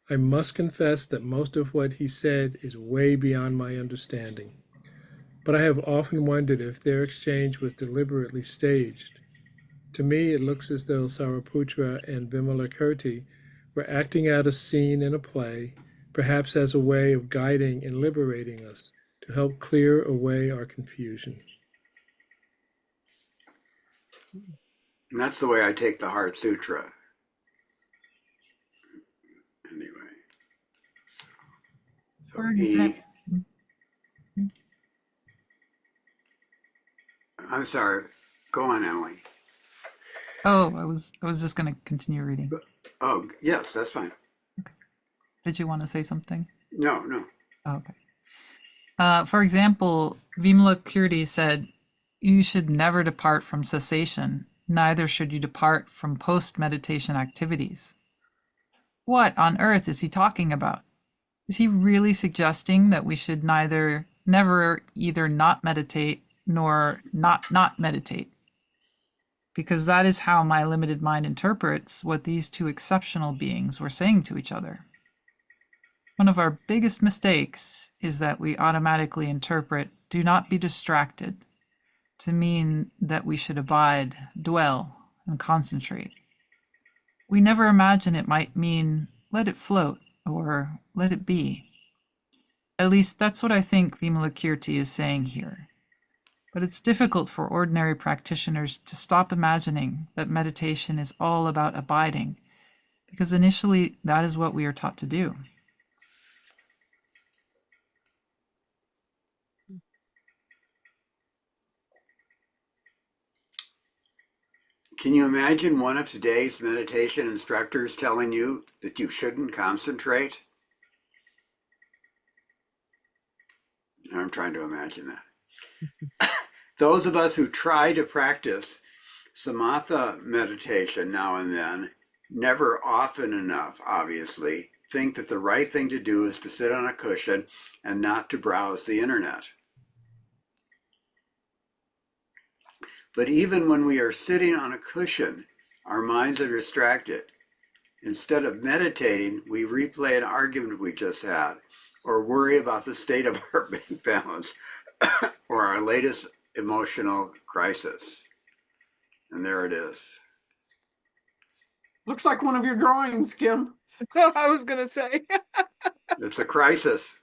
I must confess that most of what he said is way beyond my understanding. But I have often wondered if their exchange was deliberately staged. To me, it looks as though Sariputra and Vimalakirti were acting out a scene in a play, perhaps as a way of guiding and liberating us to help clear away our confusion. And that's the way I take the Heart Sutra. Anyway. So For example, I'm sorry. Go on, Emily. oh, I was just going to continue reading. Oh, yes, that's fine. Did you want to say something? No, no. Oh, okay. For example, Vimalakirti said, "You should never depart from cessation, neither should you depart from post-meditation activities." What on earth is he talking about? Is he really suggesting that we should never either not meditate nor not meditate? Because that is how my limited mind interprets what these two exceptional beings were saying to each other. One of our biggest mistakes is that we automatically interpret "do not be distracted" to mean that we should abide, dwell, and concentrate. We never imagine it might mean let it float or let it be. At least that's what I think Vimalakirti is saying here. But it's difficult for ordinary practitioners to stop imagining that meditation is all about abiding, because initially that is what we are taught to do. Can you imagine one of today's meditation instructors telling you that you shouldn't concentrate? I'm trying to imagine that. Those of us who try to practice samatha meditation now and then, never often enough, obviously, think that the right thing to do is to sit on a cushion and not to browse the internet. But even when we are sitting on a cushion, our minds are distracted. Instead of meditating, we replay an argument we just had, or worry about the state of our bank balance, or our latest emotional crisis. And there it is. Looks like one of your drawings, Kim. So I was going to say. It's a crisis.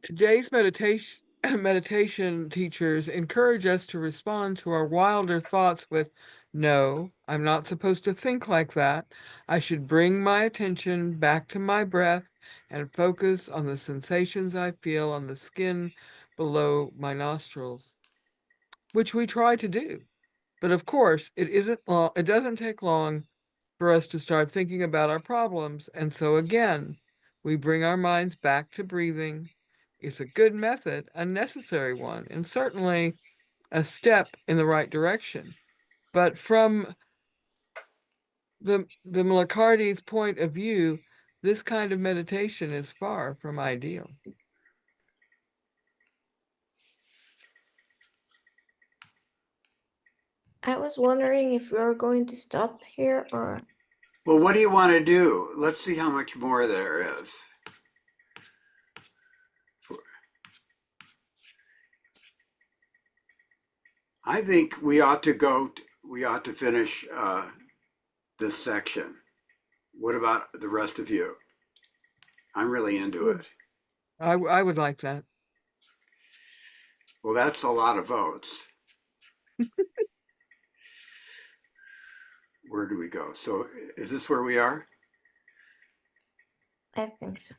Today's meditation teachers encourage us to respond to our wilder thoughts with, "No, I'm not supposed to think like that. I should bring my attention back to my breath and focus on the sensations I feel on the skin below my nostrils," which we try to do. But of course, it doesn't take long for us to start thinking about our problems, and so again, we bring our minds back to breathing. It's a good method, a necessary one, and certainly a step in the right direction. But from the Malakardi's point of view, this kind of meditation is far from ideal. I was wondering if we are going to stop here or Well, what do you want to do? Let's see how much more there is. I think we ought to finish this section. What about the rest of you? I'm really into it. I would like that. Well, that's a lot of votes. Where do we go? So is this where we are? I think so.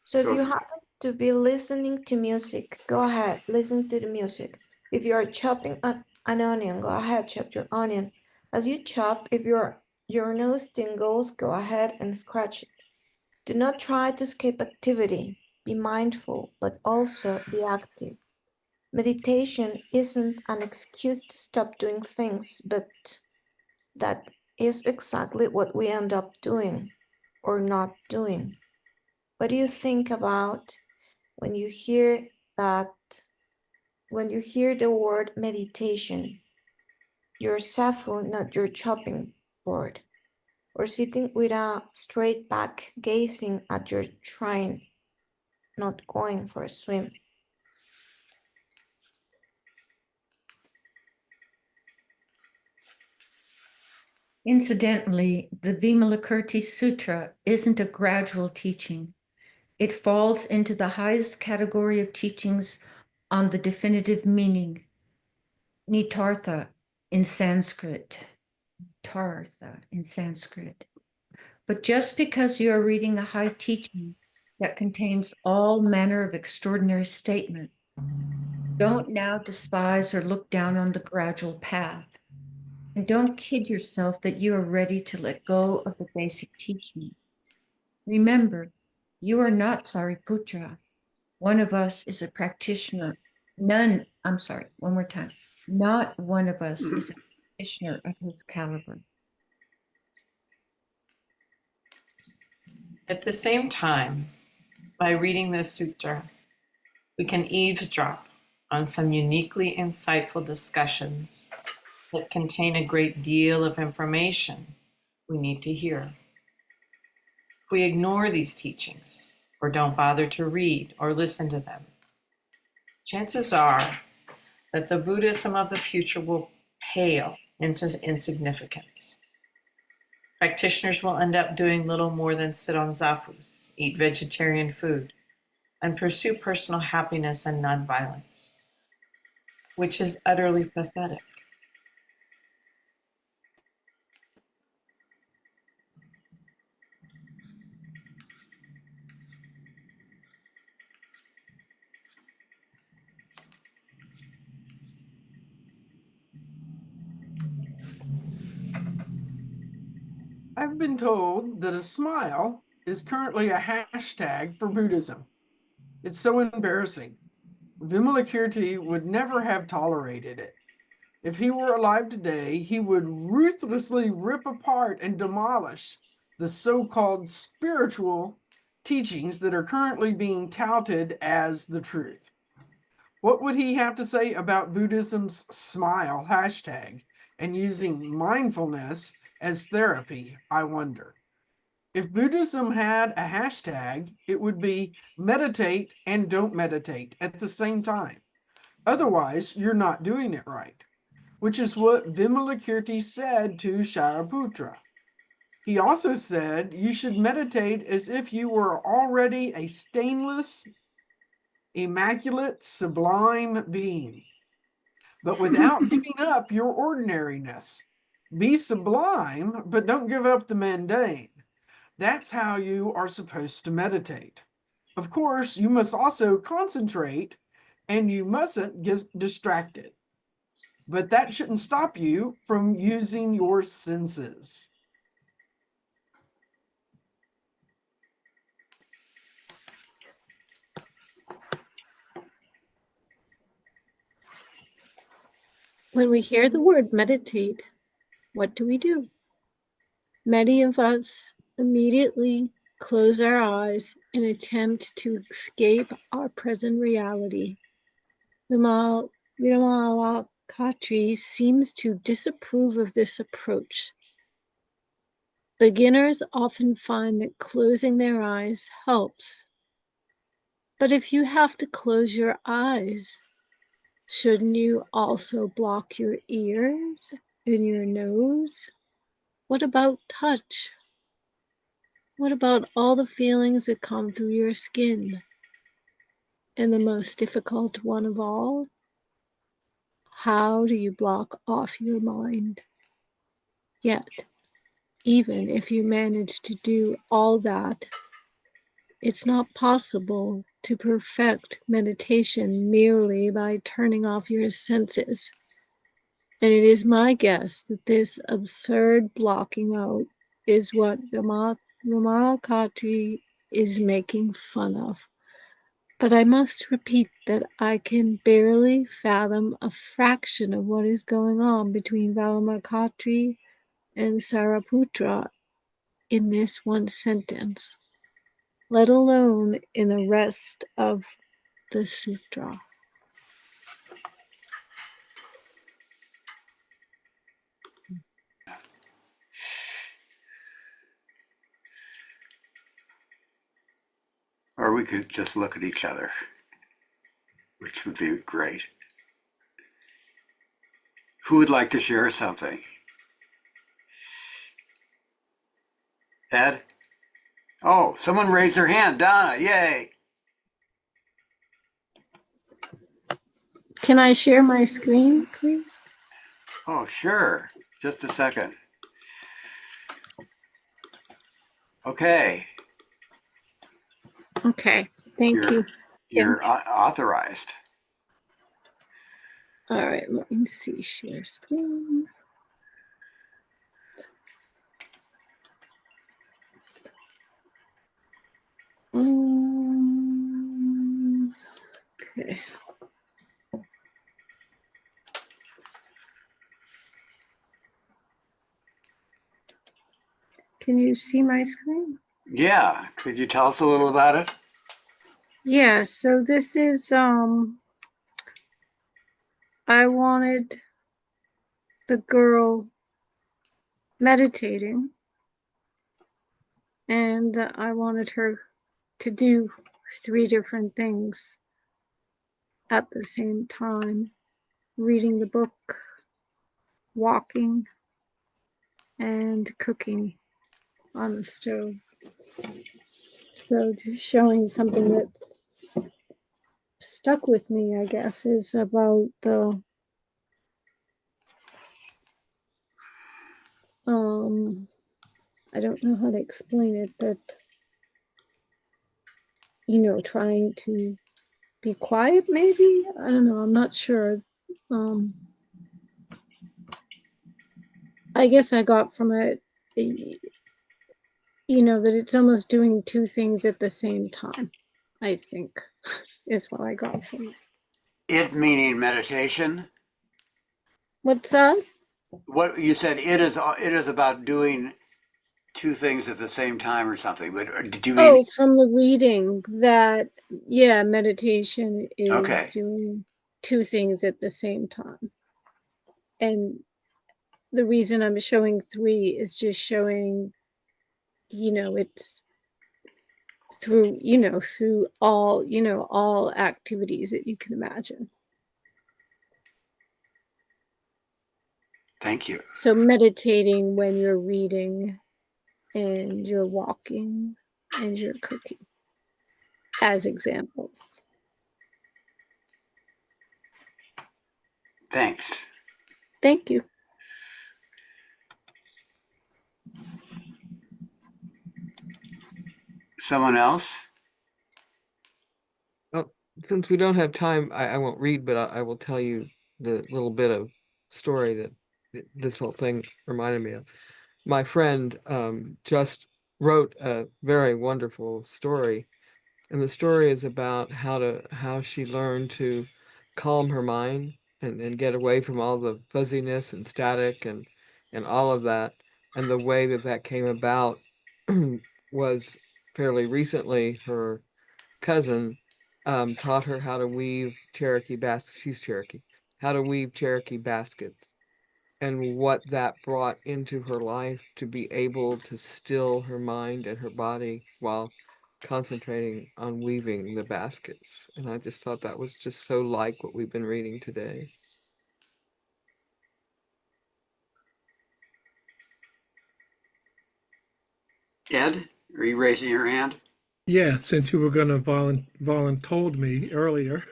So if you happen to be listening to music, go ahead, listen to the music. If you are chopping an onion, go ahead, chop your onion. As you chop, if your nose tingles, go ahead and scratch it. Do not try to escape activity. Be mindful, but also be active. Meditation isn't an excuse to stop doing things, but that is exactly what we end up doing or not doing. What do you think about when you hear that, when you hear the word meditation, your safu, not your chopping board, or sitting with a straight back, gazing at your shrine, not going for a swim? Incidentally, the Vimalakirti Sutra isn't a gradual teaching. It falls into the highest category of teachings on the definitive meaning, nitartha in Sanskrit. Nitartha in Sanskrit. But just because you are reading a high teaching that contains all manner of extraordinary statements, don't now despise or look down on the gradual path. And don't kid yourself that you are ready to let go of the basic teaching. Remember, you are not Sariputra. One of us is a practitioner. One more time. Not one of us is a practitioner of his caliber. At the same time, by reading this sutra, we can eavesdrop on some uniquely insightful discussions that contain a great deal of information we need to hear. If we ignore these teachings or don't bother to read or listen to them, chances are that the Buddhism of the future will pale into insignificance. Practitioners will end up doing little more than sit on zafus, eat vegetarian food, and pursue personal happiness and nonviolence, which is utterly pathetic. I've been told that a smile is currently a hashtag for Buddhism. It's so embarrassing. Vimalakirti would never have tolerated it. If he were alive today, he would ruthlessly rip apart and demolish the so-called spiritual teachings that are currently being touted as the truth. What would he have to say about Buddhism's smile hashtag and using mindfulness as therapy, I wonder? If Buddhism had a hashtag, it would be meditate and don't meditate at the same time. Otherwise, you're not doing it right, which is what Vimalakirti said to Shariputra. He also said you should meditate as if you were already a stainless, immaculate, sublime being, but without giving up your ordinariness. Be sublime, but don't give up the mundane. That's how you are supposed to meditate. Of course, you must also concentrate and you mustn't get distracted. But that shouldn't stop you from using your senses. When we hear the word meditate, what do? Many of us immediately close our eyes and attempt to escape our present reality. Vimalakirti Vimalakirti seems to disapprove of this approach. Beginners often find that closing their eyes helps. But if you have to close your eyes, shouldn't you also block your ears and your nose? What about touch? What about all the feelings that come through your skin? And the most difficult one of all, how do you block off your mind? Yet, even if you manage to do all that, it's not possible to perfect meditation merely by turning off your senses. And it is my guess that this absurd blocking out is what Vimalakirti is making fun of. But I must repeat that I can barely fathom a fraction of what is going on between Vimalakirti and Sariputra in this one sentence, let alone in the rest of the sutra. Or we could just look at each other, which would be great. Who would like to share something? Ed? Oh, someone raised their hand. Donna, yay. Can I share my screen, please? Oh, sure. Just a second. Okay, Okay, thank you. you're authorized. All right, let me see, share screen. Okay. Can you see my screen? Yeah, could you tell us a little about it? Yeah, so this is I wanted the girl meditating, and I wanted her to do 3 different things at the same time: reading the book, walking, and cooking on the stove. So just showing something that's stuck with me, I guess, is about the I don't know how to explain it, that trying to be quiet, maybe. I don't know, I'm not sure. I guess I got from it, that it's almost doing 2 things at the same time, I think, is what I got from it. It meaning meditation. What's that? What you said, it is about doing 2 things at the same time or something. But did you mean? Oh, from the reading that, yeah, meditation is Okay. doing 2 things at the same time. And the reason I'm showing 3 is just showing, it's through, through all activities that you can imagine. Thank you. So meditating when you're reading and you're walking and you're cooking, as examples. Thanks. Thank you. Someone else? Oh, since we don't have time, I won't read, but I will tell you the little bit of story that this whole thing reminded me of. My friend just wrote a very wonderful story, and the story is about how she learned to calm her mind and get away from all the fuzziness and static and all of that. And the way that that came about was fairly recently. Her cousin taught her how to weave Cherokee basket. She's Cherokee. how to weave Cherokee baskets, and what that brought into her life to be able to still her mind and her body while concentrating on weaving the baskets. And I just thought that was just so like what we've been reading today. Ed, are you raising your hand? Yeah, since you were going to voluntold me earlier.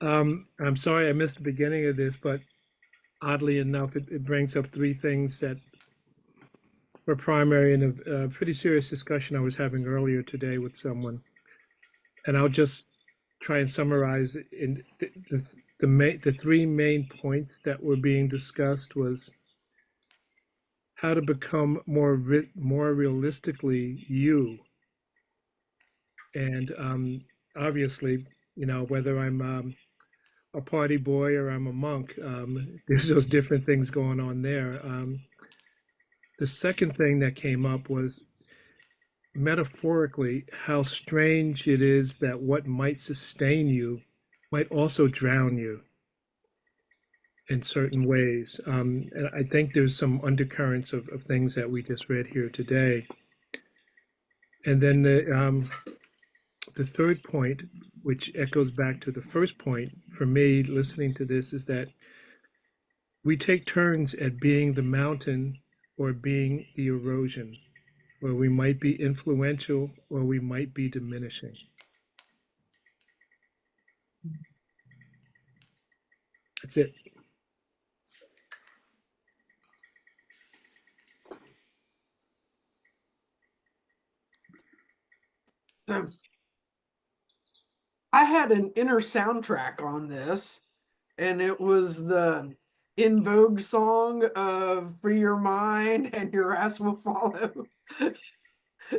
I'm sorry I missed the beginning of this, but oddly enough, it brings up three things that were primary in a pretty serious discussion I was having earlier today with someone. And I'll just try and summarize in the three main points that were being discussed was how to become more realistically you, and obviously, whether I'm a party boy or I'm a monk, there's those different things going on there. The second thing that came up was metaphorically how strange it is that what might sustain you might also drown you in certain ways. And I think there's some undercurrents of things that we just read here today. And then the third point, which echoes back to the first point for me listening to this, is that we take turns at being the mountain or being the erosion, where we might be influential or we might be diminishing. That's it. So I had an inner soundtrack on this, and it was the In Vogue song of Free Your Mind and Your Ass Will Follow.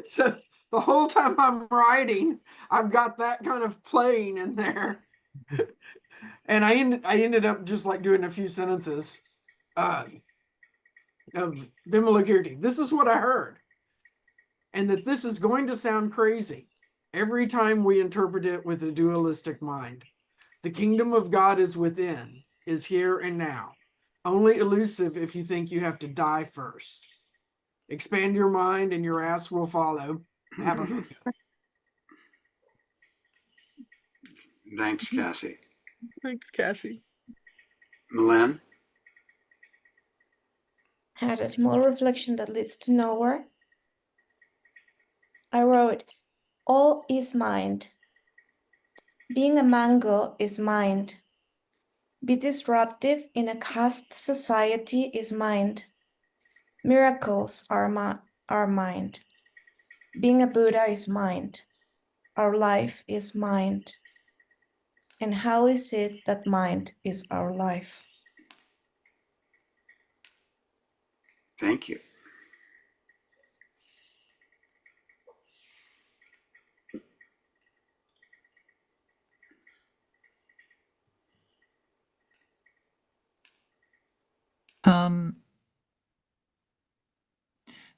So the whole time I'm writing, I've got that kind of playing in there. And I ended up just like doing a few sentences of Vimalakirti. This is what I heard. And that this is going to sound crazy every time we interpret it with a dualistic mind. The kingdom of God is within, is here and now. Only elusive if you think you have to die first. Expand your mind and your ass will follow. Have a Thanks, Cassie. Thanks, Cassie. Malin? Had a small reflection that leads to nowhere. I wrote, all is mind. Being a mango is mind. Be disruptive in a caste society is mind. Miracles are mind. Being a Buddha is mind. Our life is mind. And how is it that mind is our life? Thank you. Um,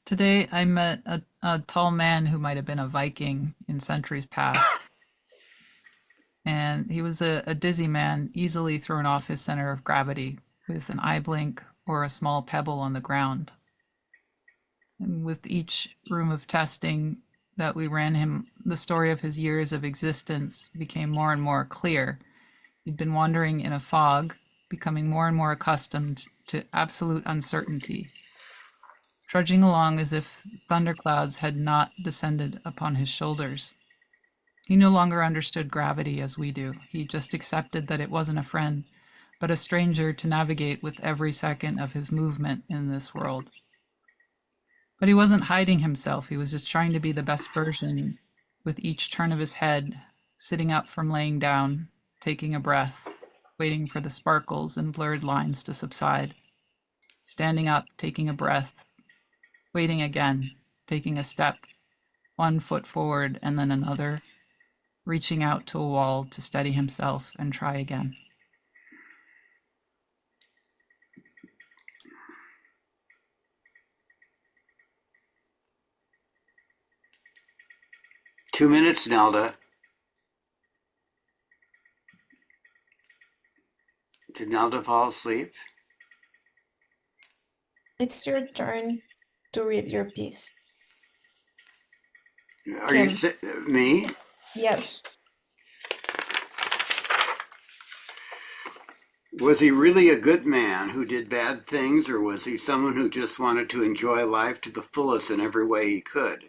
Today I met a tall man who might have been a Viking in centuries past. And he was a dizzy man, easily thrown off his center of gravity with an eye blink or a small pebble on the ground. And with each room of testing that we ran him, the story of his years of existence became more and more clear. He'd been wandering in a fog, becoming more and more accustomed to absolute uncertainty, trudging along as if thunderclouds had not descended upon his shoulders. He no longer understood gravity as we do. He just accepted that it wasn't a friend, but a stranger to navigate with every second of his movement in this world. But he wasn't hiding himself. He was just trying to be the best version with each turn of his head, sitting up from laying down, taking a breath, waiting for the sparkles and blurred lines to subside, standing up, taking a breath, waiting again, taking a step, one foot forward and then another, reaching out to a wall to steady himself and try again. Two minutes, Nelda. Did Nelda fall asleep? It's your turn to read your piece. Are you Kim. me? Yes. Was he really a good man who did bad things, or was he someone who just wanted to enjoy life to the fullest in every way he could?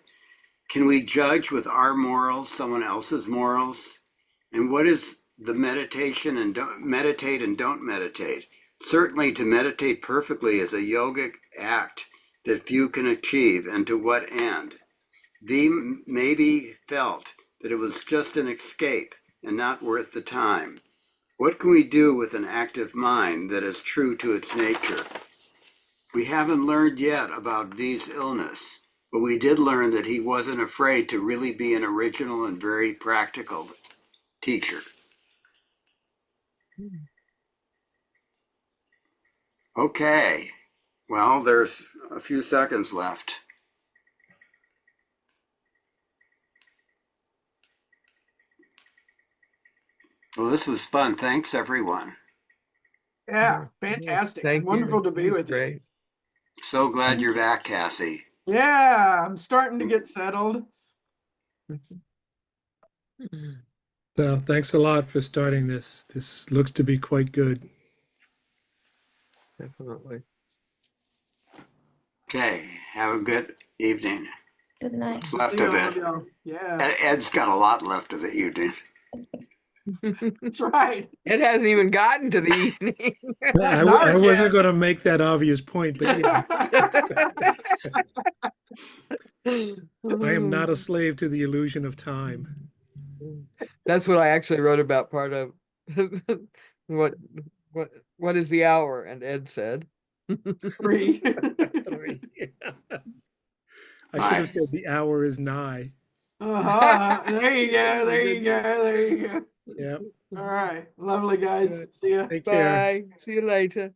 Can we judge with our morals someone else's morals? And what is the meditation and don't meditate and don't meditate? Certainly to meditate perfectly is a yogic act that few can achieve, and to what end? V maybe felt that it was just an escape and not worth the time. What can we do with an active mind that is true to its nature? We haven't learned yet about V's illness, but we did learn that he wasn't afraid to really be an original and very practical teacher. Okay, well, there's a few seconds left. Well, this was fun. Thanks, everyone. Yeah, fantastic. Thank Wonderful you. to be That was with you. great. So glad you're back, Cassie. Yeah, I'm starting to get settled. So thanks a lot for starting this. This looks to be quite good. Definitely. Okay, have a good evening. Good night. What's left See of all it? y'all. Yeah, Ed's got a lot left of the evening. that's right. It hasn't even gotten to the evening. I Not wasn't yet. going to make that obvious point, but yeah, I am not a slave to the illusion of time. That's what I actually wrote about part of. what what is the hour? And Ed said. 3. Three. I should have said the hour is nigh. There you go. There you go. There you go. Yep. All right. Lovely, guys. Good. See ya. Take care. Bye. See you later.